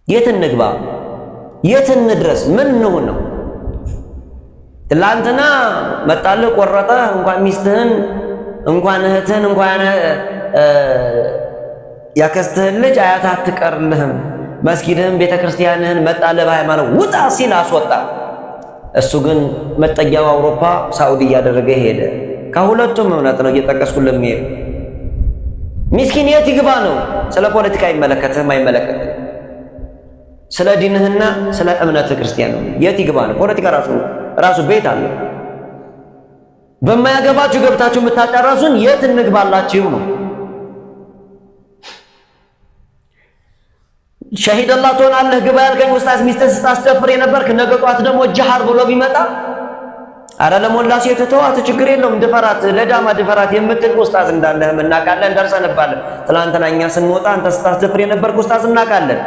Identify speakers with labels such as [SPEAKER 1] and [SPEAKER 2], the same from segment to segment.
[SPEAKER 1] የት እንግባ? የት እንድረስ? ምን እንሁን ነው? ትላንትና መጣልህ ቆረጠ እንኳን ሚስትህን እንኳን እህትህን እንኳን ያከስትህን ልጅ አያትህ አትቀርልህም። መስጊድህን ቤተክርስቲያንህን መጣልህ በሃይማኖት ውጣ ሲል አስወጣ። እሱ ግን መጠጊያው አውሮፓ ሳዑዲ እያደረገ ሄደ። ከሁለቱም እውነት ነው እየጠቀስኩልህ የሚሄድ ሚስኪን የት ይግባ ነው? ስለ ፖለቲካ አይመለከትህም፣ አይመለከትህም። ስለ ዲንህና ስለ እምነት ክርስቲያን ነው። የት ይግባ ነው? ፖለቲካ ራሱ ቤት አለ። በማያገባችሁ ገብታችሁ የምታጨራሱን የት እንግባላችሁ ነው? ሸሂድ አላህ ትሆናለህ ግባ ያልከኝ ኡስታዝ ሚስትህን ስታስደፍር የነበርክ ነገ ጧት ደግሞ ጃሃር ብሎ ቢመጣ አረ ለሞላ ሴት ተዋት ችግር የለውም ድፈራት ለዳማ ድፈራት የምትል ኡስታዝ እንዳለህ እናውቃለን፣ ደርሰንባለን። ትላንትና እኛ ስንወጣ አንተ ስታስደፍር የነበርክ ኡስታዝ እናውቃለን።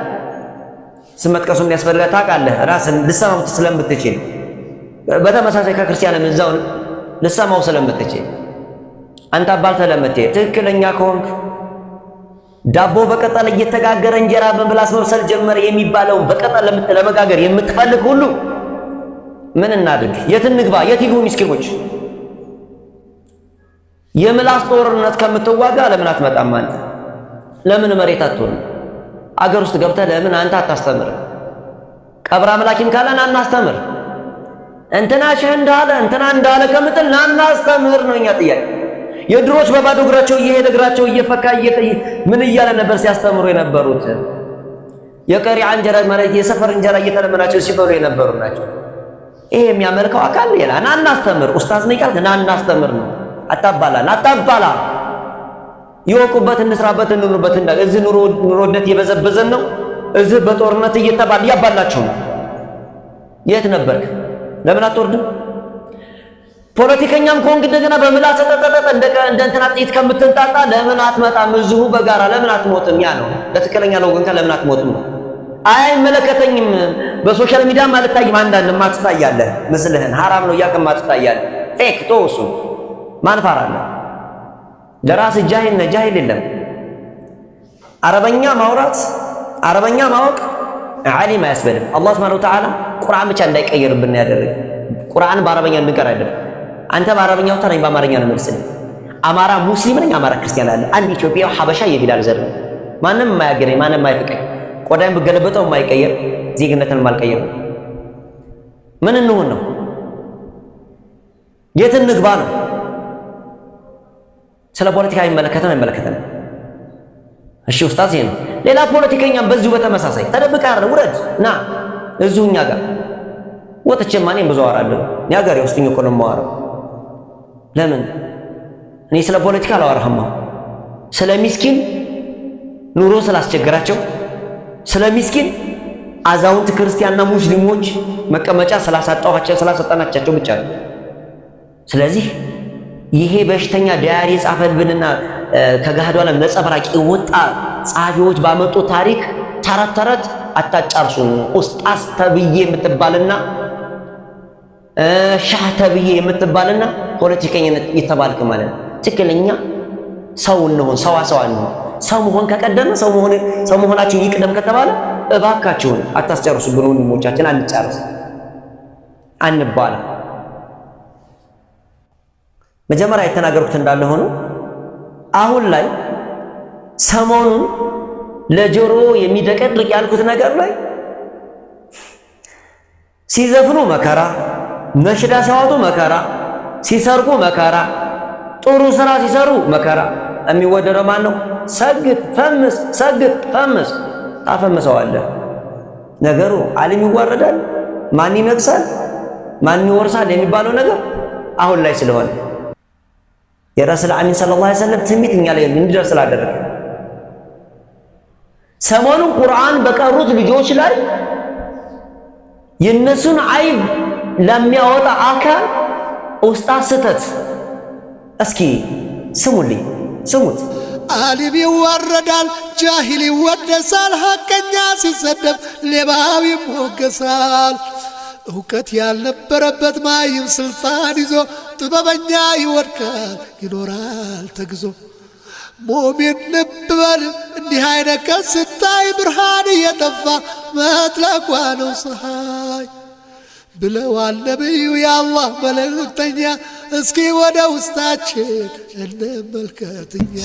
[SPEAKER 1] ስም መጥቀሱም ሊያስፈልግህ ታውቃለህ፣ ራስን ልሰማው ስለምትችል በተመሳሳይ ከክርስቲያንም እዛው ልሰማው ስለምትችል አንተ አባልተህ ለምትሄድ ትክክለኛ ከሆንክ ዳቦ በቀጠል እየተጋገረ እንጀራ በምላስ መብሰል ጀመረ የሚባለውን በቀጠል ለመጋገር የምትፈልግ ሁሉ ምን እናድርግ? የት እንግባ? የት ይግቡ ምስኪኖች? የምላስ ጦርነት ከምትዋጋ ለምን አትመጣም አንተ? ለምን መሬት አትሆንም? አገር ውስጥ ገብተህ ለምን አንተ አታስተምር? ቀብር አምላኪም ካለን አናስተምር። እንትና ሸህ እንዳለ እንትና እንዳለ ከምትል ናናስተምር ነው እኛ ጥያቄ። የድሮች በባዶ እግራቸው እየሄደ እግራቸው እየፈካ ምን እያለ ነበር ሲያስተምሩ የነበሩት? የቀሪዓ እንጀራ ማለት የሰፈር እንጀራ እየተለመናቸው ሲበሉ የነበሩ ናቸው። ይሄ የሚያመልከው አካል ሌላ። ናናስተምር ኡስታዝ ነኝ ካልክ ናናስተምር ነው። አታባላ ይወቁበት፣ እንስራበት፣ እንኑርበት። እዚህ ኑሮ ውድነት የበዘበዘን ነው። እዚህ በጦርነት እየተባል ያባላችሁ ነው። የት ነበርክ? ለምን አትወርድም? ፖለቲከኛም ከሆንክ እንደገና በምላስ ተጠጠጠ እንደ እንትና ጥይት ከምትንጣጣ ለምን አትመጣም? እዚሁ በጋራ ለምን አትሞትም? ያ ነው ለትክክለኛ ለወገንካ ለምን አትሞትም ነው። አይመለከተኝም በሶሻል ሚዲያ ማልታይም አንዳንድ ማትታያለህ ምስልህን ሐራም ነው እያልክ ማትታያለህ። ፌክ ተወሱ ማን ፈራለ? ለራስ ጃሂል ነህ። ጃሂል የለም። አረበኛ ማውራት አረበኛ ማወቅ ዓሊም አያስበልም። አላህ ሱብሓነሁ ወተዓላ ቁርአን ብቻ እንዳይቀየርብን ያደረገ ቁርአን በአረበኛ እንድንቀር አይደለም። አንተ በአረበኛው ተነኝ በአማርኛ ነው መልስልኝ። አማራ ሙስሊም ነኝ፣ አማራ ክርስቲያን አለ። አንድ ኢትዮጵያዊ ሐበሻ የቢላል ዘር ነው። ማንም የማያገናኝ ማንም የማይፈቀኝ ቆዳይም በገለበጠው የማይቀየር ዜግነትን የማልቀየር ምን እንሁን ነው? የት እንግባ ነው? ስለ ፖለቲካ አይመለከተንም። እሺ ኡስታዝ ይሄ ነው። ሌላ ፖለቲከኛም በዚሁ በተመሳሳይ ተደብቀህ አይደል ውረድ ና እዚሁ እኛ ጋር ወጥቼማ እኔም ብዙ አወራለሁ። እኔ ሀገሬ ውስጥ እኮ ነው የማወራው። ለምን እኔ ስለ ፖለቲካ አላወራህም? ስለ ሚስኪን ኑሮ ስላስቸገራቸው፣ ስለ ሚስኪን አዛውንት ክርስቲያንና ሙስሊሞች መቀመጫ ስላሰጠናቸው ብቻ ነው። ስለዚህ ይሄ በሽተኛ ዳያሪ የጻፈልብንና ከገሃዱ ዓለም ነጸብራቅ የወጣ ጸሐፊዎች ባመጡ ታሪክ ተረት አታጫርሱን። ኡስጣዝ ተብዬ የምትባልና ሻህ ተብዬ የምትባልና ፖለቲከኝነት የተባልክ ማለት ነው። ትክክለኛ ሰው እንሆን፣ ሰዋሰዋ እንሆን። ሰው መሆን ከቀደመ ሰው መሆናችን ይቅደም ከተባለ እባካችሁን አታስጨርሱብን ወንድሞቻችን። አንጫርስ አንባላ። መጀመሪያ የተናገርኩት እንዳለ ሆኖ አሁን ላይ ሰሞኑን ለጆሮ የሚደቀድቅ ያልኩት ነገር ላይ ሲዘፍኑ መከራ፣ ነሽዳ ሲያወጡ መከራ፣ ሲሰርቁ መከራ፣ ጥሩ ስራ ሲሰሩ መከራ። የሚወደደው ማን ነው? ሰግጥ ፈምስ፣ ሰግጥ ፈምስ። ታፈምሰዋለህ። ነገሩ ዓለም ይዋረዳል፣ ማን ይነግሳል፣ ማን ይወርሳል የሚባለው ነገር አሁን ላይ ስለሆነ የረሱል አሚን ሰለላሁ ዐለይሂ ወሰለም ትንቢት እኛ ላይ እንዲደርስ ስላደረገ ሰሞኑን ቁርአን በቀሩት ልጆች ላይ የነሱን አይብ ለሚያወጣ አካል ኡስታዝ ስተት እስኪ ስሙልኝ፣ ስሙት።
[SPEAKER 2] ዓሊም ይዋረዳል፣ ጃሂል ይወደሳል፣ ሐቀኛ ሲሰደብ ሌባው ይሞገሳል። እውቀት ያልነበረበት ማይም ስልጣን ይዞ ጥበበኛ ይወድቃል፣ ይኖራል ተግዞ። ሙእሚን ልብ በል እንዲህ አይነት ቀን ስታይ ብርሃን እየጠፋ መጥለቋ ነው ፀሐይ ብለዋል ነቢዩ የአላህ መልእክተኛ። እስኪ ወደ ውስጣችን እንመልከትኛ